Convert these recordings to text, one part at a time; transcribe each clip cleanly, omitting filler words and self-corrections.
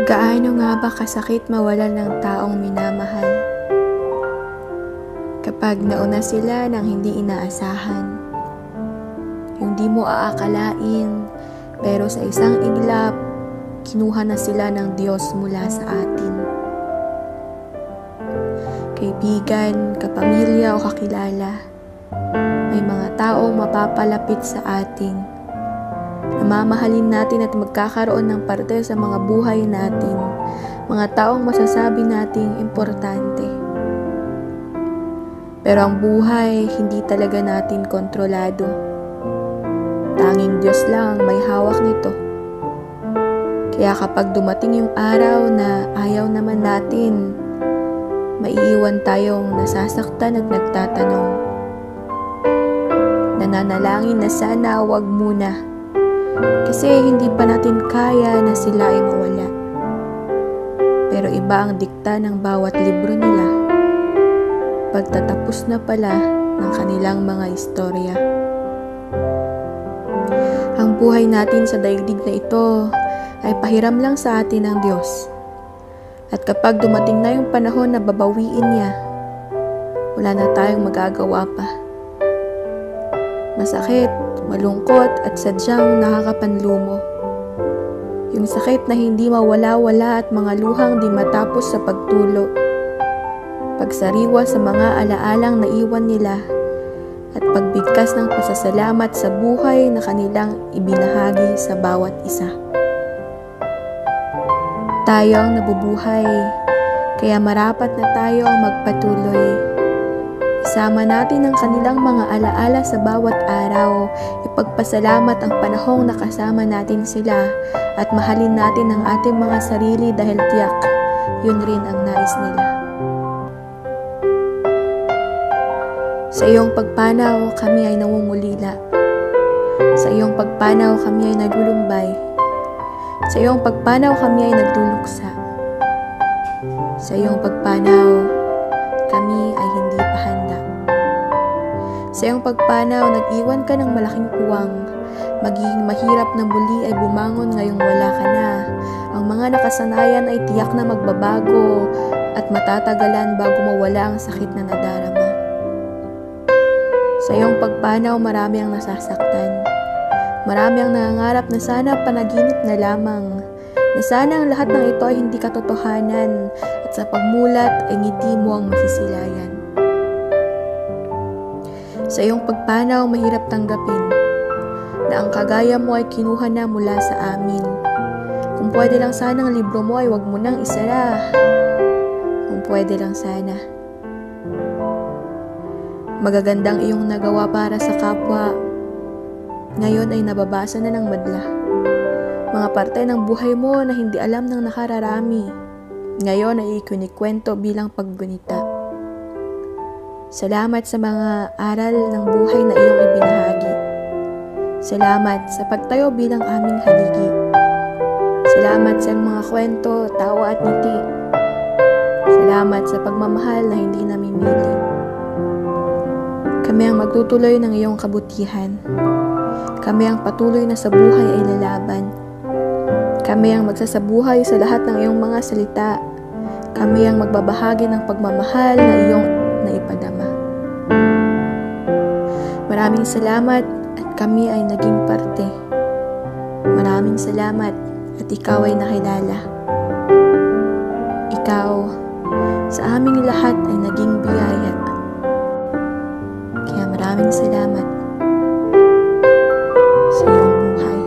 Gaano nga ba kasakit mawalan ng taong minamahal? Kapag nauna sila ng hindi inaasahan, yung di mo aakalain, pero sa isang iglap, kinuha na sila ng Diyos mula sa atin. Kaibigan, kapamilya o kakilala, may mga taong mapapalapit sa atin, namamahalin natin at magkakaroon ng parte sa mga buhay natin, mga taong masasabi nating importante. Pero ang buhay, hindi talaga natin kontrolado. Tanging Diyos lang ang may hawak nito. Kaya kapag dumating yung araw na ayaw naman natin, maiiwan tayong nasasaktan at nagtatanong. Nananalangin na sana wag muna. Kasi hindi pa natin kaya na sila ay mawala. Pero iba ang dikta ng bawat libro nila. Pagtatapos na pala ng kanilang mga istorya. Ang buhay natin sa daigdig na ito ay pahiram lang sa atin ng Diyos. At kapag dumating na yung panahon na babawiin niya, wala na tayong magagawa pa. Masakit, malungkot at sadyang nakakapanlumo. Yung sakit na hindi mawala-wala at mga luhang di matapos sa pagtulo. Pagsariwa sa mga alaalang naiwan nila at pagbigkas ng pasasalamat sa buhay na kanilang ibinahagi sa bawat isa. Tayo ang nabubuhay, kaya marapat na tayo ang magpatuloy. Isama natin ang kanilang mga alaala sa bawat araw, ipagpasalamat ang panahong nakasama natin sila at mahalin natin ang ating mga sarili dahil tiyak, yun rin ang nais nila. Sa iyong pagpanaw, kami ay nangungulila. Sa iyong pagpanaw, kami ay nagulumbay. Sa iyong pagpanaw, kami ay nagduluksa. Sa iyong pagpanaw, kami ay hindi pa handa. Sa iyong pagpanaw, nag-iwan ka ng malaking puwang. Magiging mahirap na muli ay bumangon ngayong wala ka na. Ang mga nakasanayan ay tiyak na magbabago at matatagalan bago mawala ang sakit na nadarama. Sa iyong pagpanaw, marami ang nasasaktan. Marami ang nangangarap na sana panaginip na lamang. Na sana ang lahat ng ito ay hindi katotohanan at sa pagmulat ay ngiti mo ang masisilayan. Sa iyong pagpanaw, mahirap tanggapin na ang kagaya mo ay kinuha na mula sa amin. Kung pwede lang sana ang libro mo ay wag mo nang isara. Kung pwede lang sana. Magagandang iyong nagawa para sa kapwa. Ngayon ay nababasa na ng madla. Mga parte ng buhay mo na hindi alam ng nakararami. Ngayon ay ikinikwento bilang paggunita. Salamat sa mga aral ng buhay na iyong ibinahagi. Salamat sa pagtayo bilang aming haligi. Salamat sa mga kwento, tawa at ngiti. Salamat sa pagmamahal na hindi namimili. Kami ang magtutuloy ng iyong kabutihan. Kami ang patuloy na sa buhay ay lalaban. Kami ang magsasabuhay sa lahat ng iyong mga salita. Kami ang magbabahagi ng pagmamahal na iyong naipadama. Maraming salamat at kami ay naging parte. Maraming salamat at ikaw ay nakilala. Ikaw sa aming lahat ay naging biyaya. Kaya maraming salamat sa iyong buhay.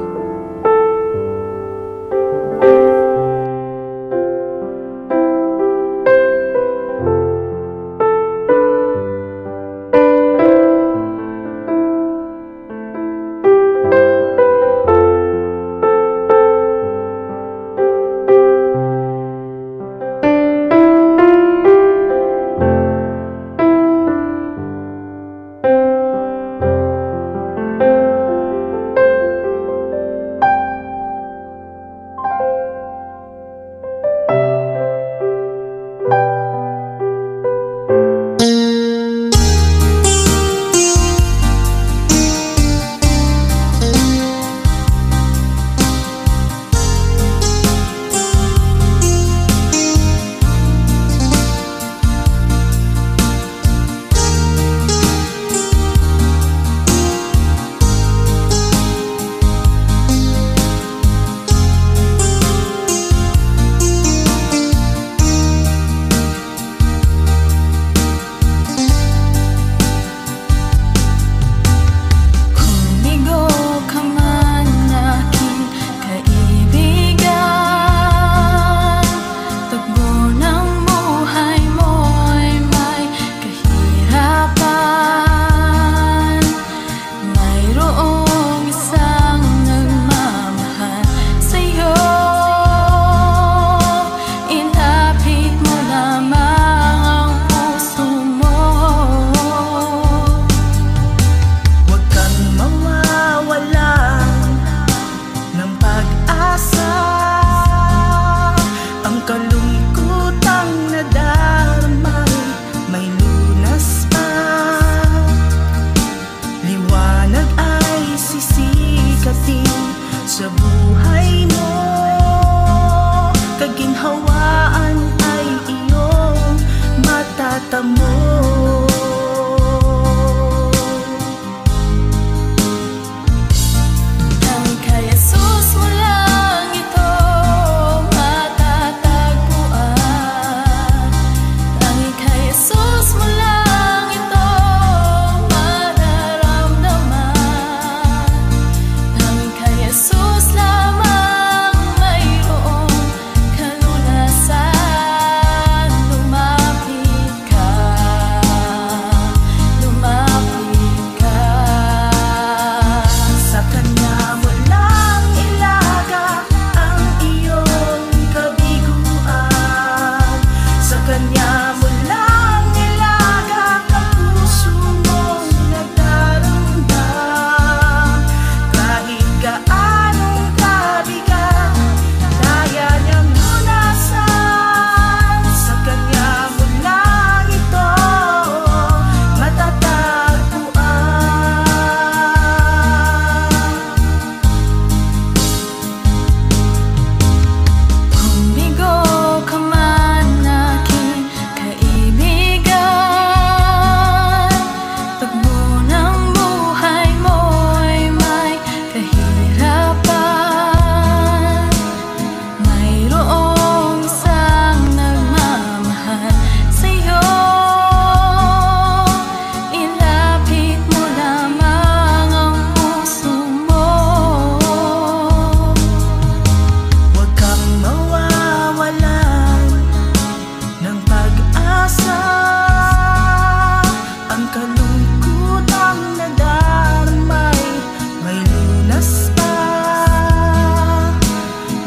mata mo.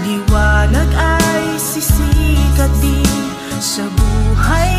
Liwanag ay sisikat din sa buhay